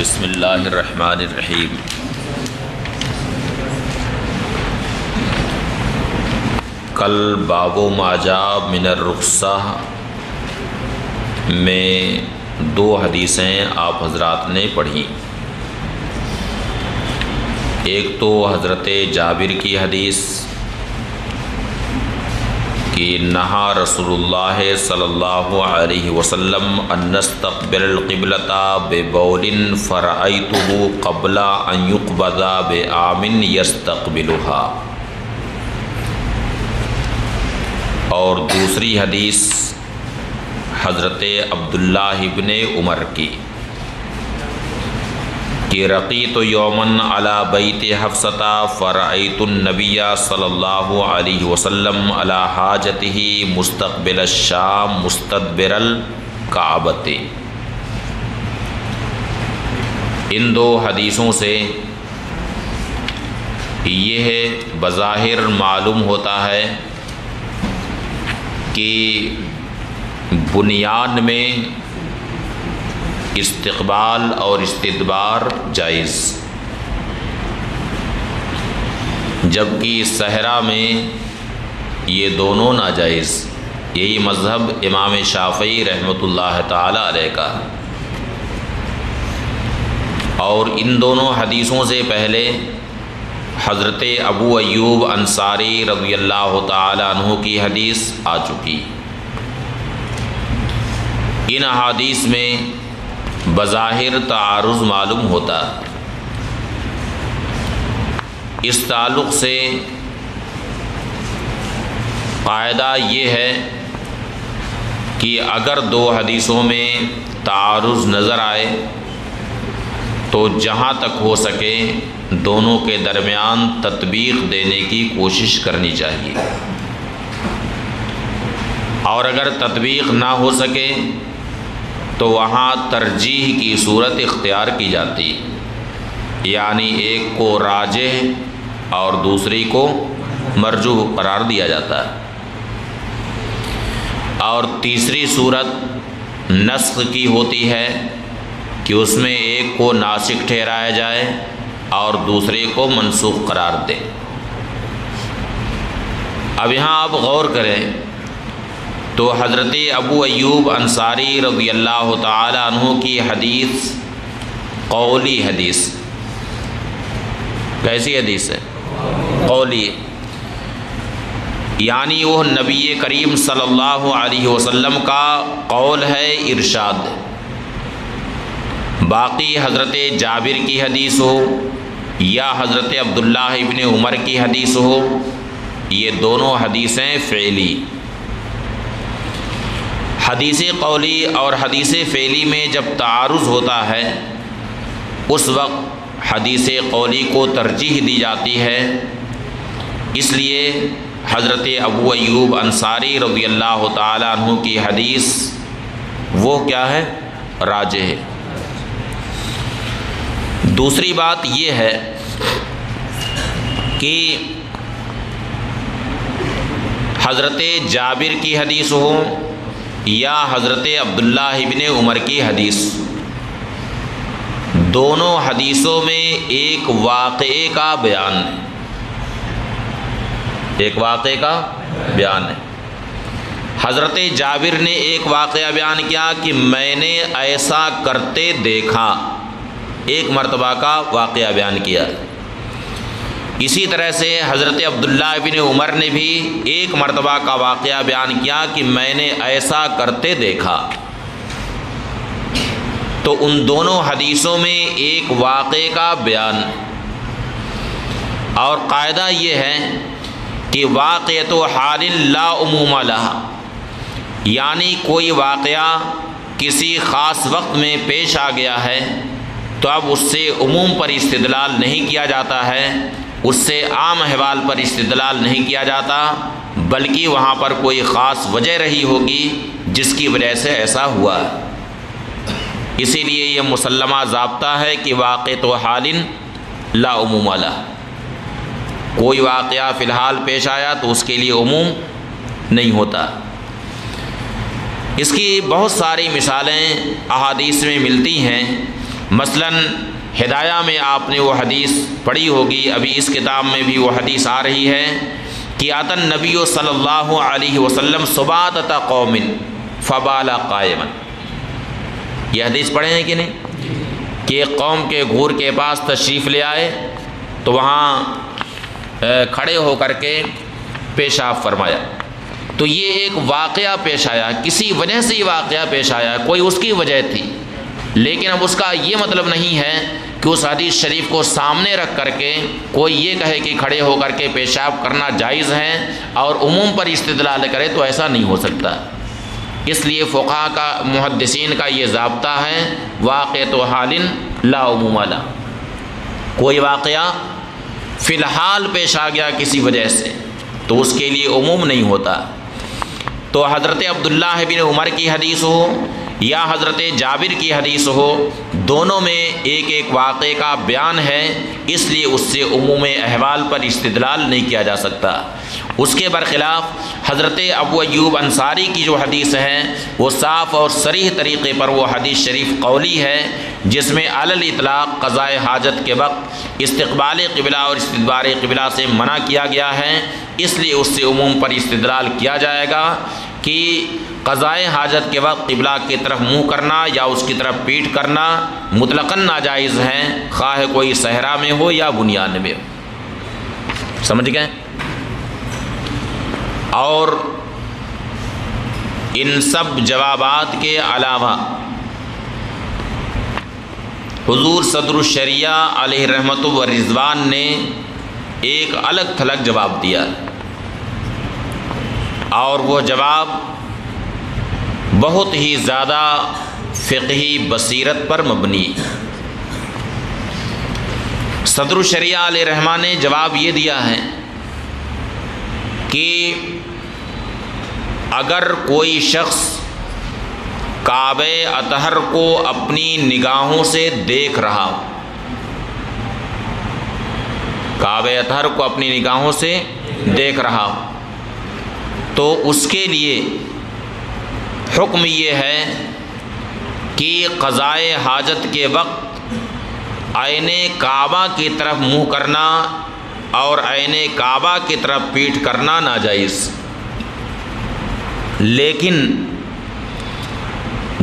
بسم اللہ الرحمن الرحیم۔ کل باب ما جاء من الرخصہ میں دو حدیثیں آپ حضرات نے پڑھی۔ ایک تو حضرت جابر کی حدیث کہ نہا رسول اللہ صلی اللہ علیہ وسلم ان نستقبل القبلۃ ببول فرأیتہ قبل ان یقبض بعام یستقبلها، اور دوسری حدیث حضرت عبداللہ ابن عمر کی کہ رقیت یومن علی بیت حفصۃ فرأیت النبی صلی اللہ علیہ وسلم علی حاجتہ مستقبل الشام مستدبر الکعبۃ۔ ان دو حدیثوں سے یہ بظاہر معلوم ہوتا ہے کہ بنیاد میں استقبال اور استدبار جائز، جبکہ صحرا میں یہ دونوں ناجائز۔ یہی مذہب امام شافعی رحمۃ اللہ تعالی علیہ کا۔ اور ان دونوں حدیثوں سے پہلے حضرت ابو ایوب انصاری رضی اللہ تعالی عنہ کی حدیث آ چکی۔ ان احادیث میں بظاہر تعارض معلوم ہوتا۔ اس تعلق سے قاعدہ یہ ہے کہ اگر دو حدیثوں میں تعارض نظر آئے تو جہاں تک ہو سکے دونوں کے درمیان تطبیق دینے کی کوشش کرنی چاہیے، اور اگر تطبیق نہ ہو سکے تو وہاں ترجیح کی صورت اختیار کی جاتی، یعنی ایک کو راجح اور دوسری کو مرجوح قرار دیا جاتا ہے۔ اور تیسری صورت نسخ کی ہوتی ہے کہ اس میں ایک کو ناسخ ٹھہرایا جائے اور دوسرے کو منسوخ قرار دے۔ اب یہاں آپ غور کریں تو حضرت ابو ایوب انصاری رضی اللہ تعالی عنہ کی حدیث قولی حدیث، کیسی حدیث ہے؟ قولی، یعنی وہ نبی کریم صلی اللہ علیہ وسلم کا قول ہے، ارشاد۔ باقی حضرت جابر کی حدیث ہو یا حضرت عبداللہ ابن عمر کی حدیث ہو، یہ دونوں حدیثیں فعلی۔ حدیث قولی اور حدیث فعلی میں جب تعارض ہوتا ہے اس وقت حدیث قولی کو ترجیح دی جاتی ہے، اس لیے حضرت ابو ایوب انصاری رضی اللہ تعالی عنہ کی حدیث وہ کیا ہے؟ راجح ہے۔ دوسری بات یہ ہے کہ حضرت جابر کی حدیث ہو یا حضرت عبداللہ ابن عمر کی حدیث، دونوں حدیثوں میں ایک واقعے کا بیان ہے، ایک واقعے کا بیان ہے۔ حضرت جابر نے ایک واقعہ بیان کیا کہ میں نے ایسا کرتے دیکھا، ایک مرتبہ کا واقعہ بیان کیا۔ اسی طرح سے حضرت عبداللہ ابن عمر نے بھی ایک مرتبہ کا واقعہ بیان کیا کہ میں نے ایسا کرتے دیکھا۔ تو ان دونوں حدیثوں میں ایک واقعے کا بیان، اور قاعدہ یہ ہے کہ واقعۃ حال لا عموم لہا، یعنی کوئی واقعہ کسی خاص وقت میں پیش آ گیا ہے تو اب اس سے عموم پر استدلال نہیں کیا جاتا ہے، اس سے عام احوال پر استدلال نہیں کیا جاتا، بلکہ وہاں پر کوئی خاص وجہ رہی ہوگی جس کی وجہ سے ایسا ہوا۔ اسی لیے یہ مسلمہ ضابطہ ہے کہ واقعۃ حال لا عموم لہ، کوئی واقعہ فی الحال پیش آیا تو اس کے لیے عموم نہیں ہوتا۔ اس کی بہت ساری مثالیں احادیث میں ملتی ہیں، مثلاً ہدایہ میں آپ نے وہ حدیث پڑھی ہوگی، ابھی اس کتاب میں بھی وہ حدیث آ رہی ہے کہ آتا النبی صلی اللہ علیہ وسلم سباتۃ قوم فبال قائما. یہ حدیث پڑھے ہیں کہ نہیں؟ کہ ایک قوم کے گھور کے پاس تشریف لے آئے تو وہاں کھڑے ہو کر کے پیشاب فرمایا. تو یہ ایک واقعہ پیش آیا، کسی وجہ سے یہ واقعہ پیش آیا، کوئی اس کی وجہ تھی، لیکن اب اس کا یہ مطلب نہیں ہے کہ اس حدیث شریف کو سامنے رکھ کر کے کوئی یہ کہے کہ کھڑے ہو کر کے پیشاب کرنا جائز ہے اور عموم پر استدلال کرے، تو ایسا نہیں ہو سکتا. اس لیے فقہاء کا، محدثین کا یہ ضابطہ ہے واقعۃ حال لا عموم لہ. کوئی واقعہ فی الحال پیش آ گیا کسی وجہ سے تو اس کے لیے عموم نہیں ہوتا. تو حضرت عبداللہ بن عمر کی حدیث ہو یا حضرت جابر کی حدیث ہو، دونوں میں ایک ایک واقعے کا بیان ہے، اس لیے اس سے عموم احوال پر استدلال نہیں کیا جا سکتا. اس کے برخلاف حضرت ابو ایوب انصاری کی جو حدیث ہے وہ صاف اور صریح طریقے پر وہ حدیث شریف قولی ہے، جس میں علی الاطلاق قضاء حاجت کے وقت استقبال قبلہ اور استدبار قبلہ سے منع کیا گیا ہے. اس لیے اس سے عموم پر استدلال کیا جائے گا کہ قضاء حاجت کے وقت قبلہ کی طرف منہ کرنا یا اس کی طرف پیٹھ کرنا مطلقاً ناجائز ہے، خواہ کوئی صحرا میں ہو یا بنیاد میں ہو. سمجھ گئے؟ اور ان سب جوابات کے علاوہ حضور صدر الشریعہ علیہ رحمت و رضوان نے ایک الگ تھلگ جواب دیا، اور وہ جواب بہت ہی زیادہ فقہی بصیرت پر مبنی. صدر الشریعہ علیہ رحمٰن نے جواب یہ دیا ہے کہ اگر کوئی شخص کعبہ اطہر کو اپنی نگاہوں سے دیکھ رہا ہو، کعبہ اطہر کو اپنی نگاہوں سے دیکھ رہا ہو، تو اس کے لیے حکم یہ ہے کہ قضاء حاجت کے وقت عین کعبہ کی طرف منہ کرنا اور عین کعبہ کی طرف پیٹھ کرنا ناجائز، لیکن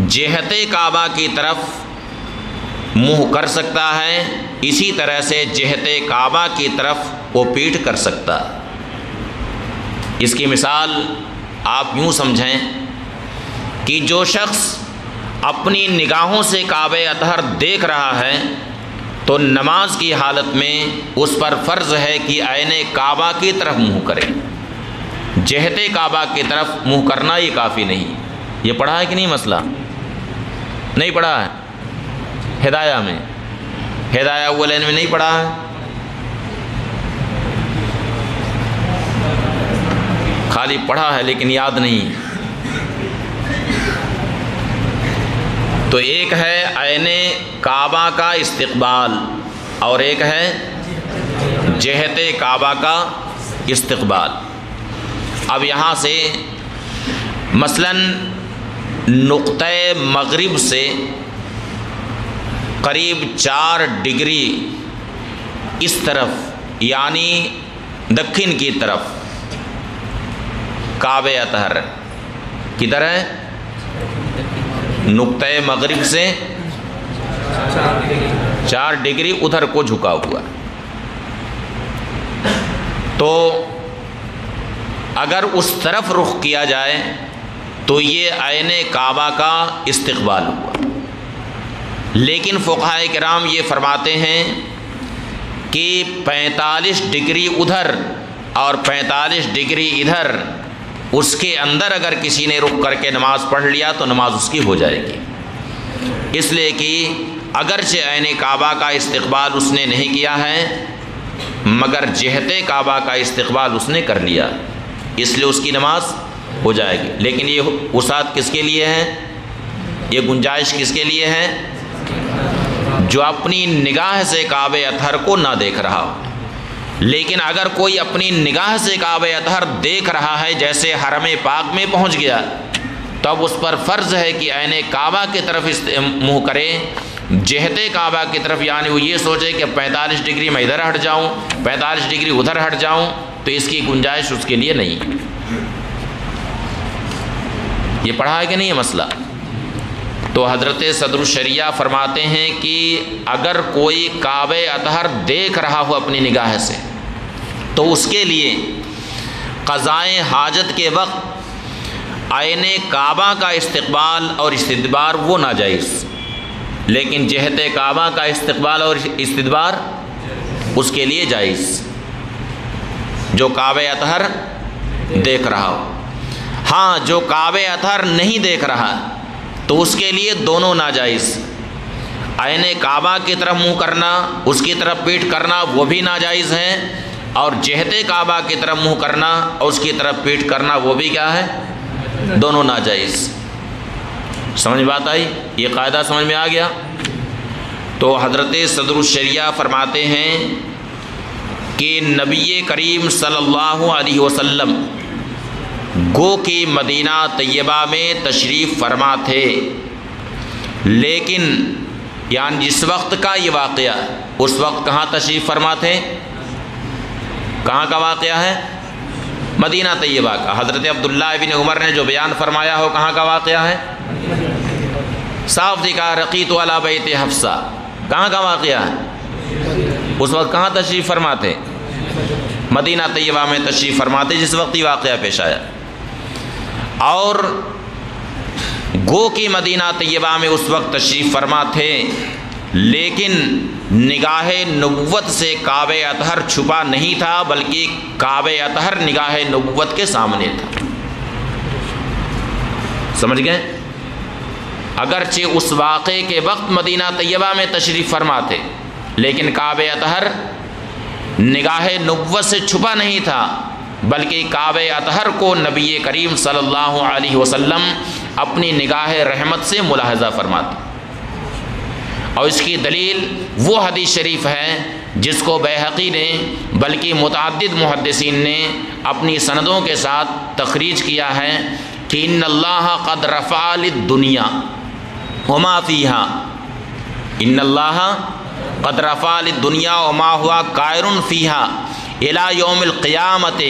جہت کعبہ کی طرف منہ کر سکتا ہے، اسی طرح سے جہت کعبہ کی طرف وہ پیٹھ کر سکتا. اس کی مثال آپ یوں سمجھیں کہ جو شخص اپنی نگاہوں سے کعبہ اطہر دیکھ رہا ہے تو نماز کی حالت میں اس پر فرض ہے کہ عین کعبہ کی طرف منہ کرے، جہت کعبہ کی طرف منہ کرنا یہ کافی نہیں. یہ پڑھا ہے کہ نہیں مسئلہ؟ نہیں پڑھا ہے؟ ہدایہ میں، ہدایہ اولین میں نہیں پڑھا ہے؟ خالی پڑھا ہے لیکن یاد نہیں. تو ایک ہے عین کعبہ کا استقبال اور ایک ہے جہت کعبہ کا استقبال. اب یہاں سے مثلاً نقطۂ مغرب سے قریب 4 ڈگری اس طرف یعنی دکن کی طرف کعبہ اطہر کدھر ہے؟ نقطۂ مغرب سے 4 ڈگری ادھر کو جھکا ہوا. تو اگر اس طرف رخ کیا جائے تو یہ عین کعبہ کا استقبال ہوا. لیکن فقہائے کرام یہ فرماتے ہیں کہ 45 ڈگری ادھر اور 45 ڈگری ادھر، اس کے اندر اگر کسی نے رک کر کے نماز پڑھ لیا تو نماز اس کی ہو جائے گی. اس لیے کہ اگرچہ عین کعبہ کا استقبال اس نے نہیں کیا ہے مگر جہت کعبہ کا استقبال اس نے کر لیا، اس لیے اس کی نماز ہو جائے گی. لیکن یہ وسعت کس کے لیے ہے؟ یہ گنجائش کس کے لیے ہے؟ جو اپنی نگاہ سے کعبہ اطہر کو نہ دیکھ رہا ہو. لیکن اگر کوئی اپنی نگاہ سے کعبہ اطہر دیکھ رہا ہے، جیسے حرم پاک میں پہنچ گیا، تو اب اس پر فرض ہے کہ عین کعبہ کی طرف منہ کرے جہت کعبہ کی طرف، یعنی وہ یہ سوچے کہ 45 ڈگری میں ادھر ہٹ جاؤں، 45 ڈگری ادھر ہٹ جاؤں، تو اس کی گنجائش اس کے لیے نہیں۔ یہ پڑھا ہے کہ نہیں یہ مسئلہ؟ تو حضرت صدر الشریعہ فرماتے ہیں کہ اگر کوئی کعبہ اطہر دیکھ رہا ہو اپنی نگاہ سے تو اس کے لیے قضائے حاجت کے وقت عین کعبہ کا استقبال اور استدبار وہ ناجائز، لیکن جہت کعبہ کا استقبال اور استدبار اس کے لیے جائز، جو کعبہ اطہر دیکھ رہا ہو۔ ہاں جو کعبہ اطہر نہیں دیکھ رہا تو اس کے لیے دونوں ناجائز، عین کعبہ کی طرف منہ کرنا، اس کی طرف پیٹھ کرنا وہ بھی ناجائز ہے، اور جہت کعبہ کی طرف منہ کرنا اور اس کی طرف پیٹھ کرنا وہ بھی کیا ہے؟ دونوں ناجائز۔ سمجھ بات آئی؟ یہ قاعدہ سمجھ میں آ گیا؟ تو حضرت صدر الشریعہ فرماتے ہیں کہ نبی کریم صلی اللہ علیہ وسلم گو کہ مدینہ طیبہ میں تشریف فرما تھے، لیکن یعنی جس وقت کا یہ واقعہ اس وقت کہاں تشریف فرما تھے؟ کہاں کا واقعہ ہے؟ مدینہ طیبہ کا۔ حضرت عبداللہ بن عمر نے جو بیان فرمایا ہو کہاں کا واقعہ ہے؟ صاف دکھا رقیت علی بیت حفصہ، کہاں کا واقعہ ہے؟ اس وقت کہاں تشریف فرما تھے؟ مدینہ طیبہ میں تشریف فرما تھے جس وقت یہ واقعہ پیش آیا۔ اور گو کہ مدینہ طیبہ میں اس وقت تشریف فرما تھے، لیکن نگاہ نبوت سے کعبہ اطہر چھپا نہیں تھا، بلکہ کعبہ اطہر نگاہ نبوت کے سامنے تھا۔ سمجھ گئے؟ اگرچہ اس واقعے کے وقت مدینہ طیبہ میں تشریف فرما تھے، لیکن کعبہ اطہر نگاہ نبوت سے چھپا نہیں تھا، بلکہ کعبہ اطہر کو نبی کریم صلی اللہ علیہ وسلم اپنی نگاہ رحمت سے ملاحظہ فرماتے۔ اور اس کی دلیل وہ حدیث شریف ہے جس کو بیہقی نے بلکہ متعدد محدثین نے اپنی سندوں کے ساتھ تخریج کیا ہے کہ ان اللہ قد رفع للدنیا وما فیہا، ان اللہ قد رفع للدنیا وما ہوا کائر فیہا الی یوم القیامت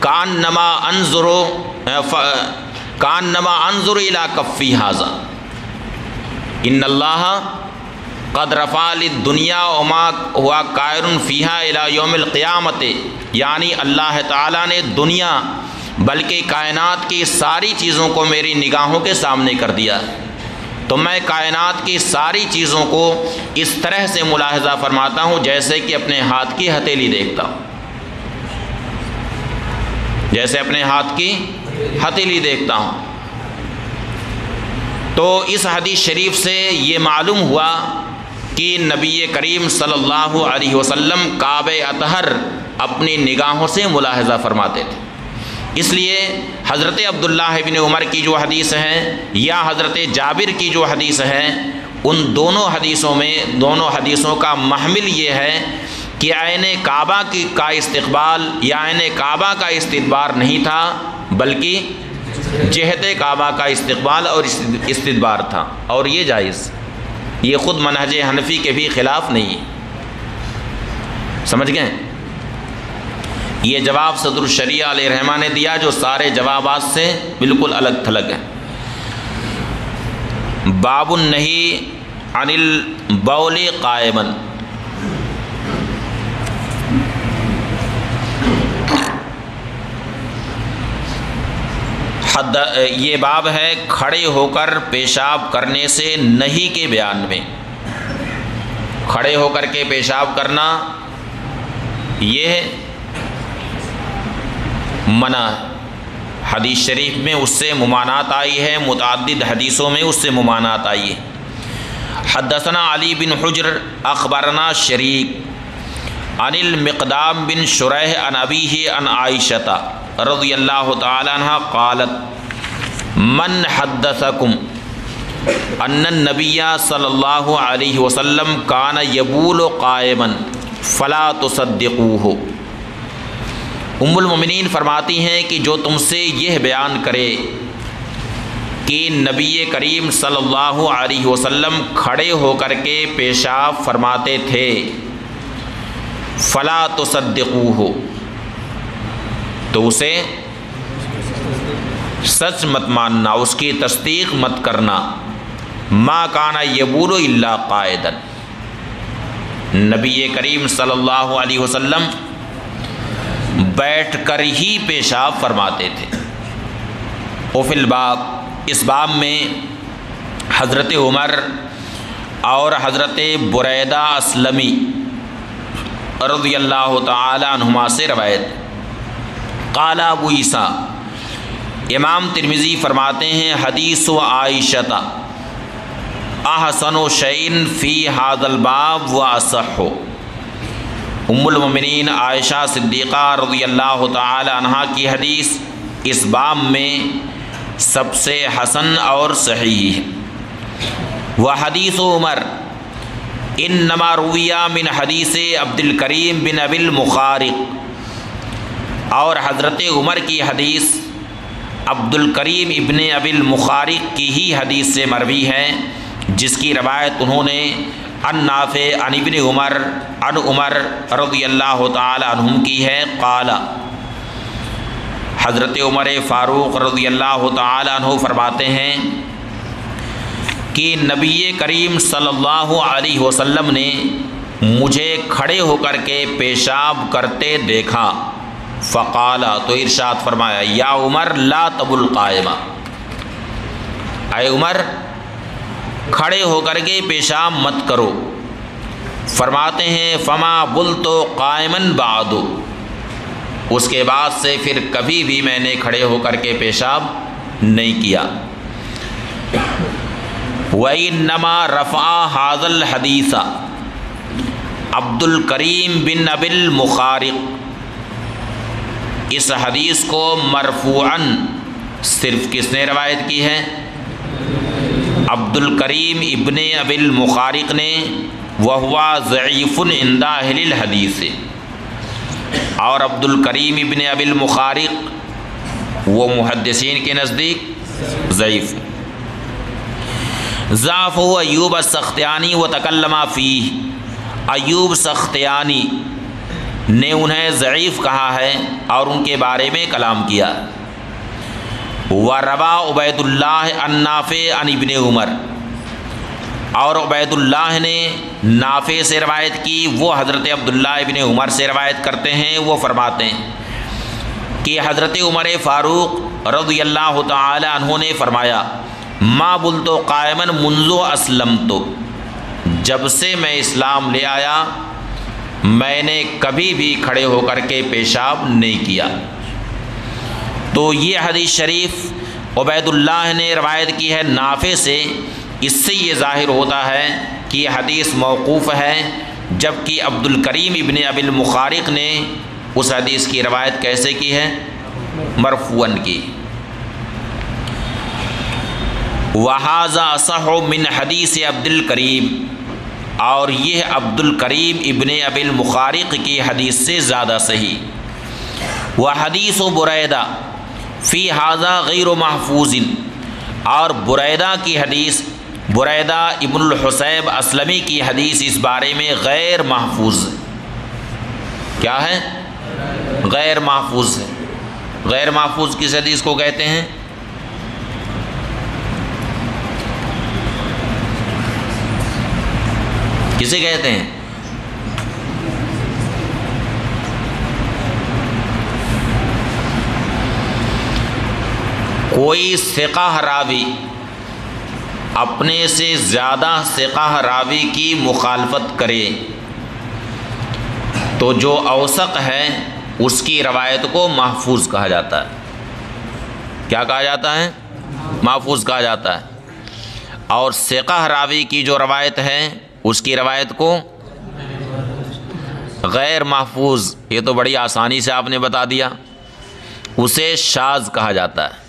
کانما انظر الی کفی ھذا، ان اللہ قد رفع للدنیا وما ہوا کائر فیہا الی یوم القیامت، یعنی اللہ تعالیٰ نے دنیا بلکہ کائنات کی ساری چیزوں کو میری نگاہوں کے سامنے کر دیا، تو میں کائنات کی ساری چیزوں کو اس طرح سے ملاحظہ فرماتا ہوں جیسے کہ اپنے ہاتھ کی ہتھیلی دیکھتا ہوں، جیسے اپنے ہاتھ کی ہتھیلی دیکھتا ہوں۔ تو اس حدیث شریف سے یہ معلوم ہوا کہ نبی کریم صلی اللہ علیہ وسلم کعبہ اطہر اپنی نگاہوں سے ملاحظہ فرماتے تھے۔ اس لیے حضرت عبداللہ بن عمر کی جو حدیث ہے یا حضرت جابر کی جو حدیث ہے، ان دونوں حدیثوں کا محمل یہ ہے کہ عین کعبہ کا استقبال یا عین کعبہ کا استدبار نہیں تھا، بلکہ جہت کعبہ کا استقبال اور استدبار تھا، اور یہ جائز، یہ خود منہج حنفی کے بھی خلاف نہیں ہے۔ سمجھ گئے؟ یہ جواب صدر الشریعہ علیہ رحمہ نے دیا جو سارے جوابات سے بالکل الگ تھلگ ہے۔ باب النہی عن البول قائما، یہ باب ہے کھڑے ہو کر پیشاب کرنے سے نہیں کے بیان میں۔ کھڑے ہو کر کے پیشاب کرنا یہ منع ہے، حدیث شریف میں اس سے ممانعت آئی ہے، متعدد حدیثوں میں اس سے ممانعت آئی ہے۔ حدثنا علی بن حجر اخبرنا شریک عن المقدام بن شریح عن ابیہ عن عائشہ رضی اللہ تعالی عنہ قالت من حدثکم ان النبی صلی اللہ علیہ وسلم کان یبول قائما فلا تصدقوہ۔ ام المؤمنین فرماتی ہیں کہ جو تم سے یہ بیان کرے کہ نبی کریم صلی اللہ علیہ وسلم کھڑے ہو کر کے پیشاب فرماتے تھے، فلا تصدقوہ، تو اسے سچ مت ماننا، اس کی تصدیق مت کرنا، ما کان یبول الا قائدا، نبی کریم صلی اللہ علیہ وسلم بیٹھ کر ہی پیشاب فرماتے تھے۔ وفی الباب، اس باب میں حضرت عمر اور حضرت بریدہ اسلمی رضی اللہ تعالی عنہما سے روایت۔ قال ابو عیسیٰ، امام ترمذی فرماتے ہیں، حدیث عائشہ احسن شیء فی ھذا الباب واصح، ام المؤمنین عائشہ صدیقہ رضی اللہ تعالی عنہا کی حدیث اس باب میں سب سے حسن اور صحیح ہے۔ وحدیث عمر انما روی من حدیث عبد الکریم بن ابی المخارق، اور حضرت عمر کی حدیث عبد الکریم ابن ابی المخارق کی ہی حدیث سے مروی ہے، جس کی روایت انہوں نے عن نافع عن ابن عمر عن عمر رضی اللہ تعالی عنہم کی ہے۔ قال، حضرت عمر فاروق رضی اللہ تعالی عنہ فرماتے ہیں کہ نبی کریم صلی اللہ علیہ وسلم نے مجھے کھڑے ہو کر کے پیشاب کرتے دیکھا، فقال، تو ارشاد فرمایا، یا عمر لا تبل قائما، اے عمر کھڑے ہو کر کے پیشاب مت کرو۔ فرماتے ہیں، فما بلت قائما بعد، اس کے بعد سے پھر کبھی بھی میں نے کھڑے ہو کر کے پیشاب نہیں کیا۔ وَإِنَّمَا رَفَعَ هَذَا الْحَدِيثَ عبد الکریم بن ابی المخارق، اس حدیث کو مرفوعاً صرف کس نے روایت کی ہے؟ عبد الکریم ابن ابی المخارق نے، وَهُوَ ضعیف عند اہل الحدیث، اور عبد الکریم ابن ابی المخارق وہ محدثین کے نزدیک ضعیف۔ ضعف ہو ایوب السختیانی وتکلم فیہ، ایوب سختیانی نے انہیں ضعیف کہا ہے اور ان کے بارے میں کلام کیا۔ وَرَوَى عبید اللہ عن نافع عن ابن عمر، اور عبید اللہ نے نافع سے روایت کی، وہ حضرت عبداللہ ابن عمر سے روایت کرتے ہیں۔ وہ فرماتے ہیں کہ حضرت عمر فاروق رضی اللہ تعالی عنہ نے فرمایا، ما بلت قائما منذ اسلمت، جب سے میں اسلام لے آیا میں نے کبھی بھی کھڑے ہو کر کے پیشاب نہیں کیا۔ تو یہ حدیث شریف عبید اللہ نے روایت کی ہے نافع سے، اس سے یہ ظاہر ہوتا ہے کہ یہ حدیث موقوف ہے، جبکہ عبد الکریم ابن ابی المخارق نے اس حدیث کی روایت کیسے کی ہے؟ مرفوعاً کی۔ وَهَذَا أَصَحُّ مِنْ حَدِيثِ عبد الکریم، اور یہ عبد الکریم ابن ابی المخارق کی حدیث سے زیادہ صحیح۔ وَحَدِيثُ بُرَيْدَةَ فِي هَذَا غَيْرُ مَحْفُوظٍ، اور بریدہ کی حدیث، بریدہ ابن الحصیب اسلمی کی حدیث اس بارے میں غیر محفوظ ہے۔ کیا ہے؟ غیر محفوظ ہے۔ غیر محفوظ کس حدیث کو کہتے ہیں؟ کسے کہتے ہیں؟ کوئی ثقہ راوی اپنے سے زیادہ ثقہ راوی کی مخالفت کرے تو جو اوثق ہے اس کی روایت کو محفوظ کہا جاتا ہے۔ کیا کہا جاتا ہے؟ محفوظ کہا جاتا ہے۔ اور ثقہ راوی کی جو روایت ہے اس کی روایت کو غیر محفوظ، یہ تو بڑی آسانی سے آپ نے بتا دیا، اسے شاذ کہا جاتا ہے۔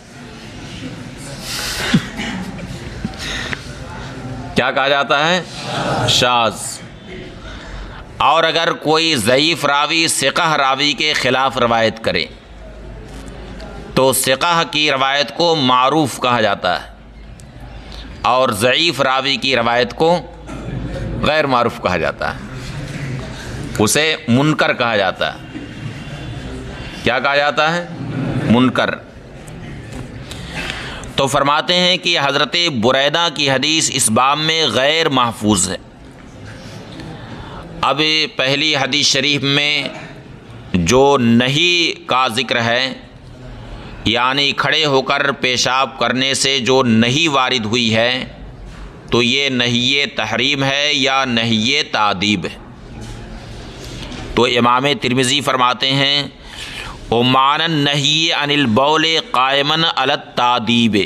کیا کہا جاتا ہے؟ شاذ۔ اور اگر کوئی ضعیف راوی ثقہ راوی کے خلاف روایت کرے تو ثقہ کی روایت کو معروف کہا جاتا ہے۔ اور ضعیف راوی کی روایت کو غیر معروف کہا جاتا ہے، اسے منکر کہا جاتا ہے۔ کیا کہا جاتا ہے؟ منکر۔ تو فرماتے ہیں کہ حضرت بریدہ کی حدیث اس باب میں غیر محفوظ ہے۔ اب پہلی حدیث شریف میں جو نہیں کا ذکر ہے، یعنی کھڑے ہو کر پیشاب کرنے سے جو نہیں وارد ہوئی ہے، تو یہ نہی تحریم ہے یا نہی تعدیب ہے؟ تو امام ترمذی فرماتے ہیں وَمَعْنَى النَّهْيِ عَنِ الْبَوْلِ قَائِمًا عَلَى التَّعْدِيبِ،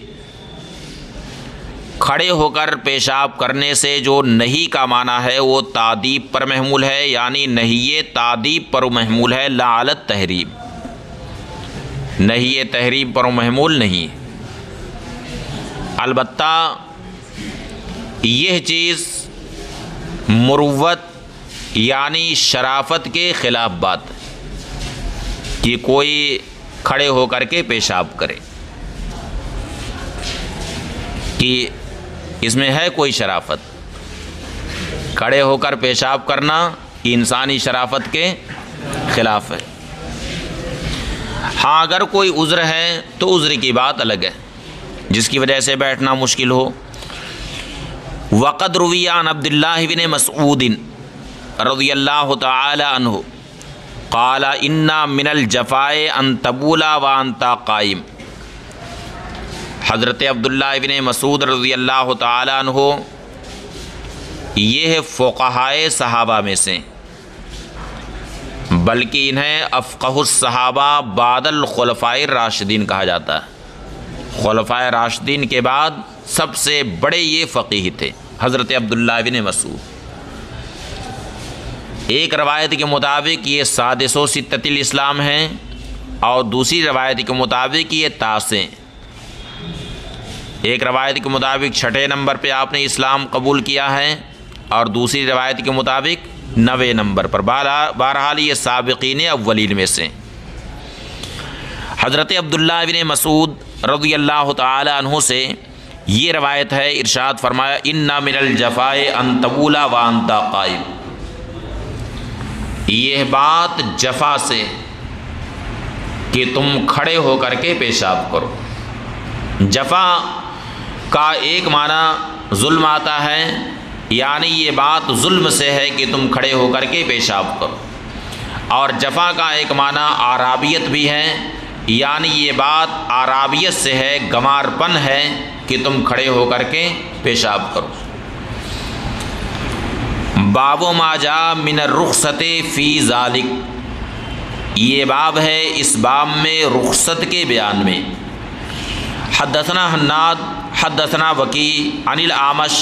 کھڑے ہو کر پیشاب کرنے سے جو نہیں کا معنی ہے وہ تعدیب پر محمول ہے، یعنی نہی تعدیب پر محمول ہے، لا علی التحریم، نہی تحریم پر محمول نہیں۔ البتہ یہ چیز مروت یعنی شرافت کے خلاف بات ہے کہ کوئی کھڑے ہو کر کے پیشاب کرے، کہ اس میں ہے کوئی شرافت؟ کھڑے ہو کر پیشاب کرنا انسانی شرافت کے خلاف ہے۔ ہاں اگر کوئی عذر ہے تو عذر کی بات الگ ہے، جس کی وجہ سے بیٹھنا مشکل ہو۔ وقد روی عن عبداللہ بن مسعود رضی اللہ تعالی عنہ قال انا من الجفاء ان تبولا وانت قائم۔ حضرت عبداللہ بن مسعود رضی اللہ تعالی عنہ یہ فقہائے صحابہ میں سے، بلکہ انہیں افقہ الصحابہ بعد الخلفاء الراشدین کہا جاتا ہے۔ خلفاء راشدین کے بعد سب سے بڑے یہ فقیہ تھے حضرت عبداللہ بن مسعود۔ ایک روایت کے مطابق یہ سادس و ستۃ الاسلام ہیں، اور دوسری روایت کے مطابق یہ تاسع۔ ایک روایت کے مطابق 6 نمبر پہ آپ نے اسلام قبول کیا ہے، اور دوسری روایت کے مطابق 9 نمبر پر۔ بہرحال یہ سابقین اولین میں سے۔ حضرت عبداللہ بن مسعود رضی اللہ تعالی عنہ سے یہ روایت ہے، ارشاد فرمایا انا من الجفاء ان تبولا وانت قائم۔ یہ بات جفا سے کہ تم کھڑے ہو کر کے پیشاب کرو۔ جفا کا ایک معنی ظلم آتا ہے، یعنی یہ بات ظلم سے ہے کہ تم کھڑے ہو کر کے پیشاب کرو، اور جفا کا ایک معنی آرابیت بھی ہے، یعنی یہ بات آرابیت سے ہے، گمار پن ہے کہ تم کھڑے ہو کر کے پیشاب کرو۔ باب ما جاء من الرخصت فی ذالک، یہ باب ہے اس باب میں رخصت کے بیان میں۔ حدثنا حناد حدثنا وکی عن الاعمش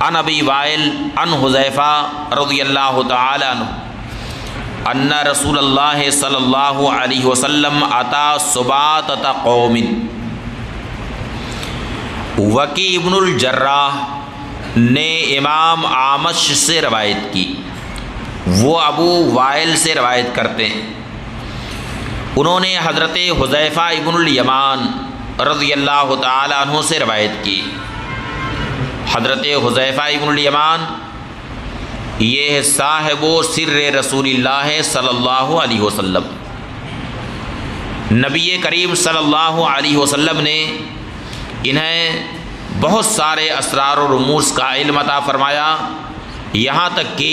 عن ابی وائل عن حذیفہ رضی اللہ تعالی عنہ ان رسول اللہ صلی اللہ علیہ وسلم اتا سباطۃ قوم۔ وکی ابن الجراح نے امام اعمش سے روایت کی، وہ ابو وائل سے روایت کرتے ہیں، انہوں نے حضرت حذیفہ ابن الیمان رضی اللہ تعالی عنہ سے روایت کی۔ حضرت حذیفہ ابن الیمان یہ صاحب و سر رسول اللہ صلی اللہ علیہ وسلم، نبی کریم صلی اللہ علیہ وسلم نے انہیں بہت سارے اسرار و رموز کا علم عطا فرمایا، یہاں تک کہ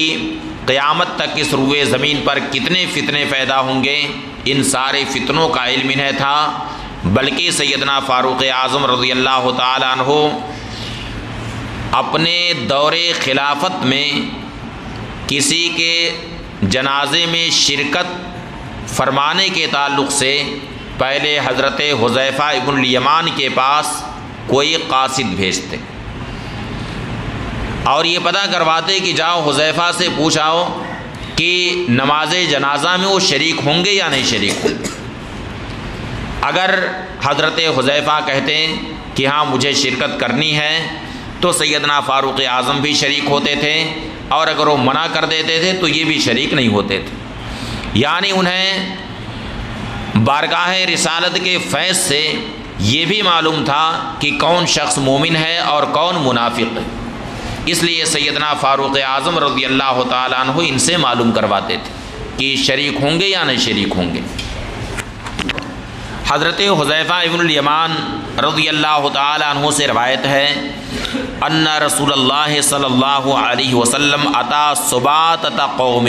قیامت تک اس روئے زمین پر کتنے فتنے پیدا ہوں گے ان سارے فتنوں کا علم انہیں تھا۔ بلکہ سیدنا فاروق اعظم رضی اللہ تعالی عنہ اپنے دور خلافت میں کسی کے جنازے میں شرکت فرمانے کے تعلق سے پہلے حضرت حذیفہ ابن الیمان کے پاس کوئی قاصد بھیجتے اور یہ پتہ کرواتے کہ جاؤ حذیفہ سے پوچھاؤ کہ نماز جنازہ میں وہ شریک ہوں گے یا نہیں شریک ہوں گے۔ اگر حضرت حذیفہ کہتے ہیں کہ ہاں مجھے شرکت کرنی ہے تو سیدنا فاروق اعظم بھی شریک ہوتے تھے، اور اگر وہ منع کر دیتے تھے تو یہ بھی شریک نہیں ہوتے تھے، یعنی انہیں بارگاہ رسالت کے فیض سے یہ بھی معلوم تھا کہ کون شخص مومن ہے اور کون منافق ہے، اس لیے سیدنا فاروق اعظم رضی اللہ تعالیٰ عنہ ان سے معلوم کرواتے تھے کہ شریک ہوں گے یا نہیں شریک ہوں گے۔ حضرت حذیفہ ابن الیمان رضی اللہ تعالیٰ عنہ سے روایت ہے ان رسول اللہ صلی اللہ علیہ وسلم اتا سباتۃ قوم،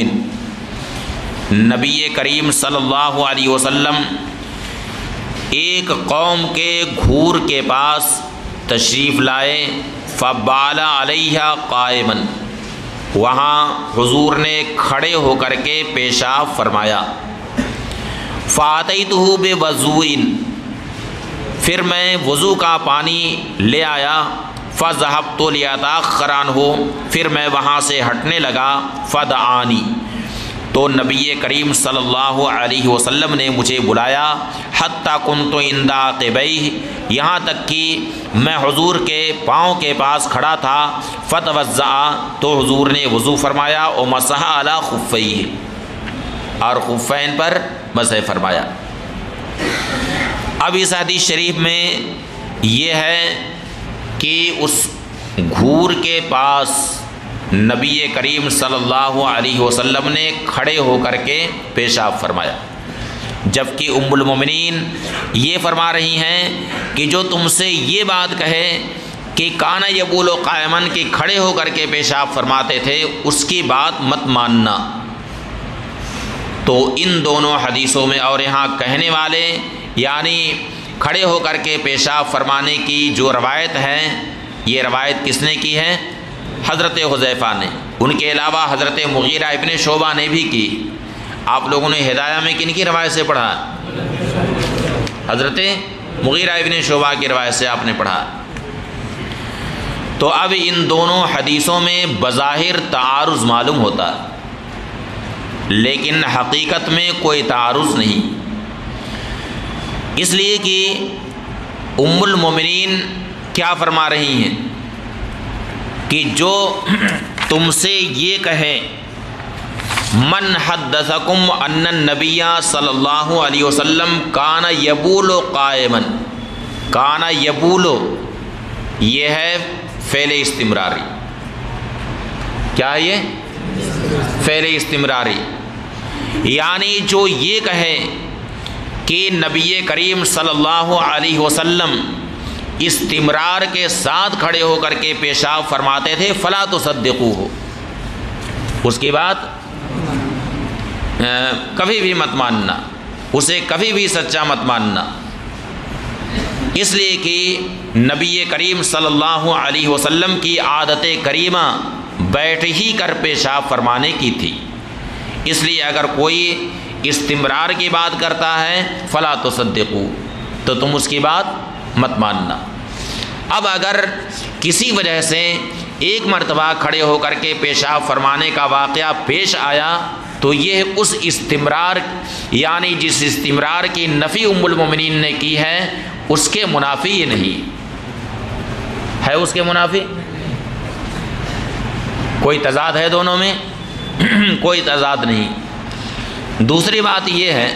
نبی کریم صلی اللہ علیہ وسلم ایک قوم کے گھور کے پاس تشریف لائے، فبال علیہ قائما، وہاں حضور نے کھڑے ہو کر کے پیشاب فرمایا، فاتیتہ بوضوء، پھر میں وضو کا پانی لے آیا، فذهبت لیتأخر عنہ، پھر میں وہاں سے ہٹنے لگا، فدعانی، تو نبی کریم صلی اللہ علیہ وسلم نے مجھے بلایا، حتی کنت عند عقبیہ، یہاں تک کہ میں حضور کے پاؤں کے پاس کھڑا تھا، فتوضأ، تو حضور نے وضو فرمایا، ومسح علی خفیہ، اور خفین پر مسح فرمایا۔ اب اس حدیث شریف میں یہ ہے کہ اس گھور کے پاس نبی کریم صلی اللہ علیہ وسلم نے کھڑے ہو کر کے پیشاب فرمایا، جبکہ ام المومنین یہ فرما رہی ہیں کہ جو تم سے یہ بات کہے کہ کانا یبول قائمن، کہ کھڑے ہو کر کے پیشاب فرماتے تھے، اس کی بات مت ماننا۔ تو ان دونوں حدیثوں میں اور یہاں کہنے والے یعنی کھڑے ہو کر کے پیشاب فرمانے کی جو روایت ہے، یہ روایت کس نے کی ہے؟ حضرت حذیفہ نے۔ ان کے علاوہ حضرت مغیرہ ابن شعبہ نے بھی کی۔ آپ لوگوں نے ہدایہ میں کن کی روایت سے پڑھا؟ حضرت مغیرہ ابن شعبہ کی روایت سے آپ نے پڑھا۔ تو اب ان دونوں حدیثوں میں بظاہر تعارض معلوم ہوتا ہے، لیکن حقیقت میں کوئی تعارض نہیں، اس لیے کہ ام المومنین کیا فرما رہی ہیں کہ جو تم سے یہ کہے من حدثکم ان النبی صلی اللہ علیہ وسلم کان یبول قائما، کان یبول یہ ہے فعل استمراری، کیا ہے یہ؟ فعل استمراری، یعنی جو یہ کہے کہ نبی کریم صلی اللہ علیہ وسلم استمرار کے ساتھ کھڑے ہو کر کے پیشاب فرماتے تھے، فلا تصدقوہ، اس کی بات کبھی بھی مت ماننا، اسے کبھی بھی سچا مت ماننا، اس لیے کہ نبی کریم صلی اللہ علیہ وسلم کی عادت کریمہ بیٹھ ہی کر پیشاب فرمانے کی تھی، اس لیے اگر کوئی استمرار کی بات کرتا ہے فلا تصدقو، تو تم اس کی بات مت ماننا۔ اب اگر کسی وجہ سے ایک مرتبہ کھڑے ہو کر کے پیشاب فرمانے کا واقعہ پیش آیا تو یہ اس استمرار یعنی جس استمرار کی نفی ام المومنین نے کی ہے اس کے منافی یہ نہیں ہے، اس کے منافی کوئی تضاد ہے دونوں میں؟ کوئی تضاد نہیں۔ دوسری بات یہ ہے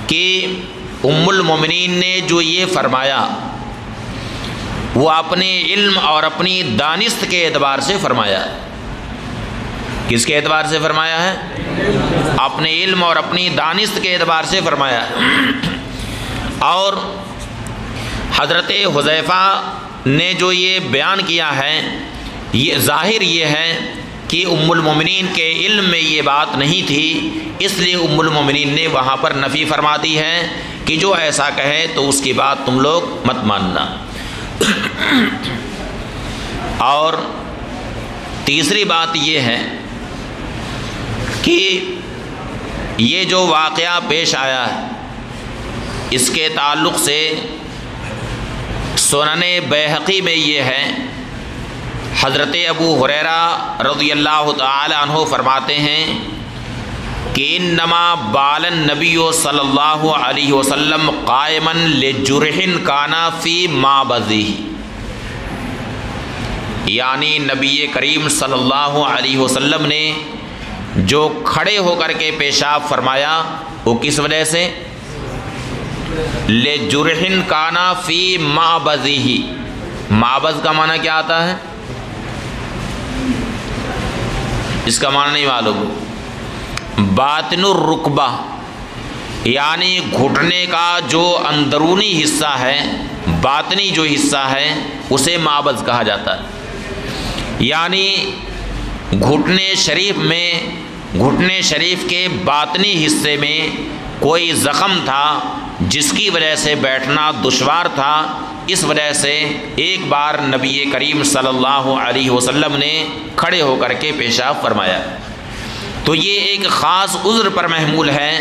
کہ ام المومنین نے جو یہ فرمایا وہ اپنے علم اور اپنی دانست کے اعتبار سے فرمایا ہے۔ کس کے اعتبار سے فرمایا ہے؟ اپنے علم اور اپنی دانست کے اعتبار سے فرمایا ہے۔ اور حضرت حذیفہ نے جو یہ بیان کیا ہے یہ ظاہر یہ ہے کہ ام المومنین کے علم میں یہ بات نہیں تھی، اس لیے ام المومنین نے وہاں پر نفی فرما دی ہے کہ جو ایسا کہے تو اس کی بات تم لوگ مت ماننا۔ اور تیسری بات یہ ہے کہ یہ جو واقعہ پیش آیا ہے اس کے تعلق سے سنن بیہقی میں یہ ہے، حضرت ابو ہریرہ رضی اللہ تعالی عنہ فرماتے ہیں کہ انما بال النبی صلی اللہ علیہ وسلم قائما لجرح کانا فی مابضہ، یعنی نبی کریم صلی اللہ علیہ وسلم نے جو کھڑے ہو کر کے پیشاب فرمایا وہ کس وجہ سے؟ لجرحن کانا فی معبزہ، معبز کا معنی کیا آتا ہے؟ اس کا معنی نہیں معلوم۔ باطن الرکبہ یعنی گھٹنے کا جو اندرونی حصہ ہے، باطنی جو حصہ ہے اسے معبز کہا جاتا ہے، یعنی گھٹنے شریف کے باطنی حصے میں کوئی زخم تھا جس کی وجہ سے بیٹھنا دشوار تھا، اس وجہ سے ایک بار نبی کریم صلی اللہ علیہ وسلم نے کھڑے ہو کر کے پیشاب فرمایا، تو یہ ایک خاص عذر پر محمول ہے،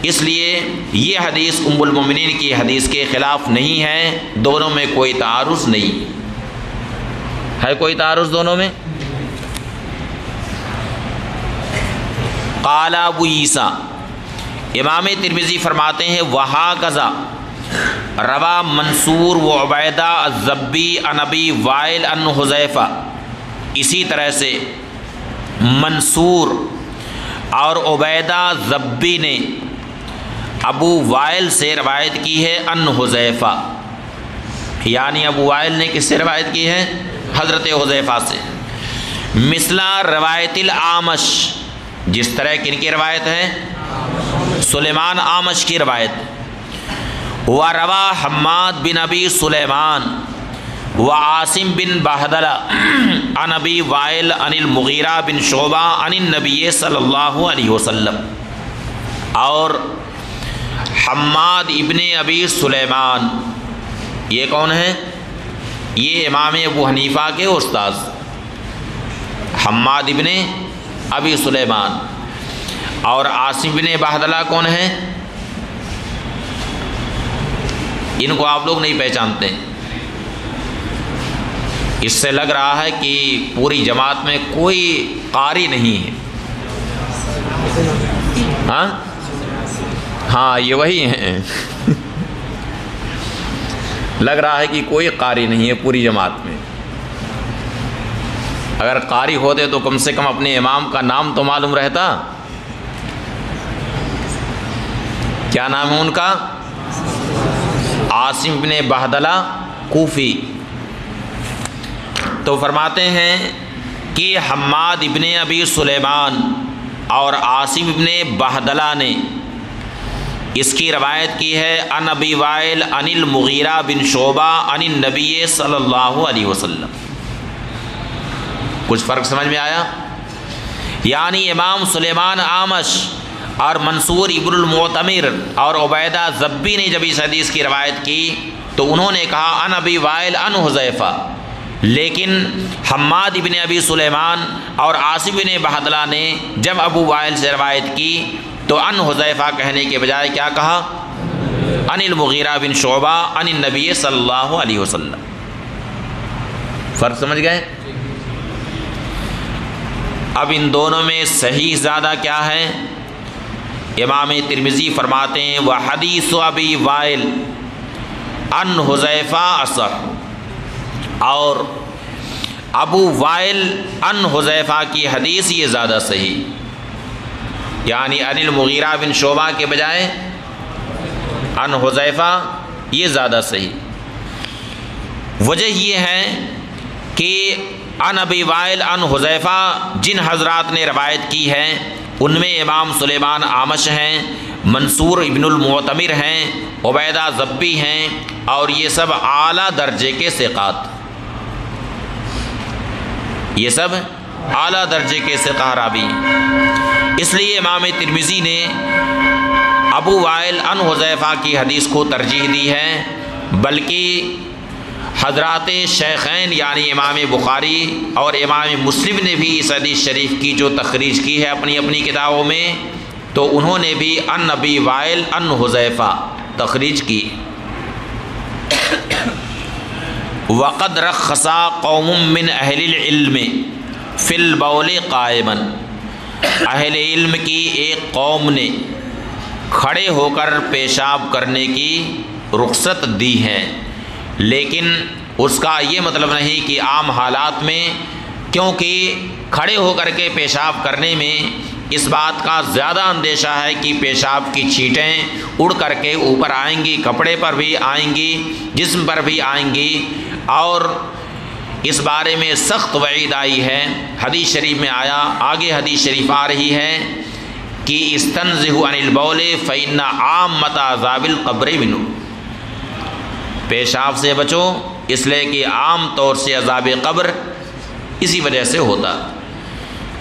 اس لیے یہ حدیث ام المومنین کی حدیث کے خلاف نہیں ہے، دونوں میں کوئی تعارض نہیں ہے۔ کوئی تعارض دونوں میں؟ قال ابو عیسیٰ، امام ترمذی فرماتے ہیں وہاکذا روا منصور و عبیدہ الضبی عن ابی وائل عن حذیفہ، اسی طرح سے منصور اور عبیدہ ضبی نے ابو وائل سے روایت کی ہے عن حذیفہ، یعنی ابو وائل نے کس سے روایت کی ہے؟ حضرت حذیفہ سے۔ مثلا روایت الاعمش، جس طرح کن کی روایت ہے؟ سلیمان اعمش کی روایت۔ وروا حماد بن ابی سلیمان وعاصم بن بہدلہ عن ابی وائل عن المغیرہ بن شعبہ عن النبی صلی اللہ علیہ وسلم، اور حماد ابن ابی سلیمان یہ کون ہے؟ یہ امام ابو حنیفہ کے استاذ حماد ابن ابی سلیمان، اور عاصم بن بہدلہ کون ہیں؟ ان کو آپ لوگ نہیں پہچانتے، اس سے لگ رہا ہے کہ پوری جماعت میں کوئی قاری نہیں ہے۔ ہاں یہ وہی ہیں لگ رہا ہے کہ کوئی قاری نہیں ہے پوری جماعت میں، اگر قاری ہوتے تو کم سے کم اپنے امام کا نام تو معلوم رہتا۔ کیا نام ہے ان کا؟ عاصم بن بہدلہ کوفی۔ تو فرماتے ہیں کہ حماد ابن ابی سلیمان اور عاصم ابن بہدلہ نے اس کی روایت کی ہے عن ابی وائل عن المغیرہ بن شعبہ عن النبی صلی اللہ علیہ وسلم۔ کچھ فرق سمجھ میں آیا؟ یعنی امام سلیمان اعمش اور منصور ابن المعتمر اور عبیدہ ضبی نے جب اس حدیث کی روایت کی تو انہوں نے کہا عن ابی وائل عن حذیفہ، لیکن حماد ابن ابی سلیمان اور عاصم بن بہدلہ نے جب ابو وائل سے روایت کی تو عن حذیفہ کہنے کے بجائے کیا کہا؟ عن المغیرہ بن شعبہ عن النبی صلی اللہ علیہ وسلم۔ فرق سمجھ گئے؟ اب ان دونوں میں صحیح زیادہ کیا ہے؟ امام ترمذی فرماتے ہیں وحدیث ابی وائل عن حذیفہ اصح، اور ابو وائل عن حذیفہ کی حدیث یہ زیادہ صحیح، یعنی عن المغیرہ بن شعبہ کے بجائے عن حذیفہ یہ زیادہ صحیح۔ وجہ یہ ہے کہ عن ابی وائل عن حذیفہ جن حضرات نے روایت کی ہے ان میں امام سلیمان اعمش ہیں، منصور ابن المعتمر ہیں، عبیدہ ضبی ہیں، اور یہ سب اعلیٰ درجے کے ثقات، یہ سب اعلیٰ درجے کے ثقہ راوی۔ اس لیے امام ترمذی نے ابو وائل عن حذیفہ کی حدیث کو ترجیح دی ہے، بلکہ حضرات شیخین یعنی امام بخاری اور امام مسلم نے بھی اس حدیث شریف کی جو تخریج کی ہے اپنی اپنی کتابوں میں، تو انہوں نے بھی عن ابی وائل عن حذیفہ تخریج کی۔ وقد رخص قوم من اہل العلم فی البول قائما، اہل علم کی ایک قوم نے کھڑے ہو کر پیشاب کرنے کی رخصت دی ہے، لیکن اس کا یہ مطلب نہیں کہ عام حالات میں، کیونکہ کھڑے ہو کر کے پیشاب کرنے میں اس بات کا زیادہ اندیشہ ہے کہ پیشاب کی چھینٹیں اڑ کر کے اوپر آئیں گی، کپڑے پر بھی آئیں گی، جسم پر بھی آئیں گی، اور اس بارے میں سخت وعید آئی ہے۔ حدیث شریف میں آیا، آگے حدیث شریف آ رہی ہے کہ استنزہوا عن البول فإن عامۃ عذاب القبر منہ، پیشاب سے بچو اس لیے کہ عام طور سے عذاب قبر اسی وجہ سے ہوتا۔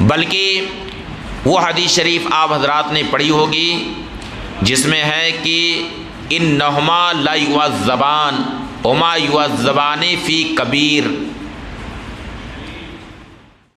بلکہ وہ حدیث شریف آپ حضرات نے پڑھی ہوگی جس میں ہے کہ انہما لا یعذبان وما یعذبان فی کبیر،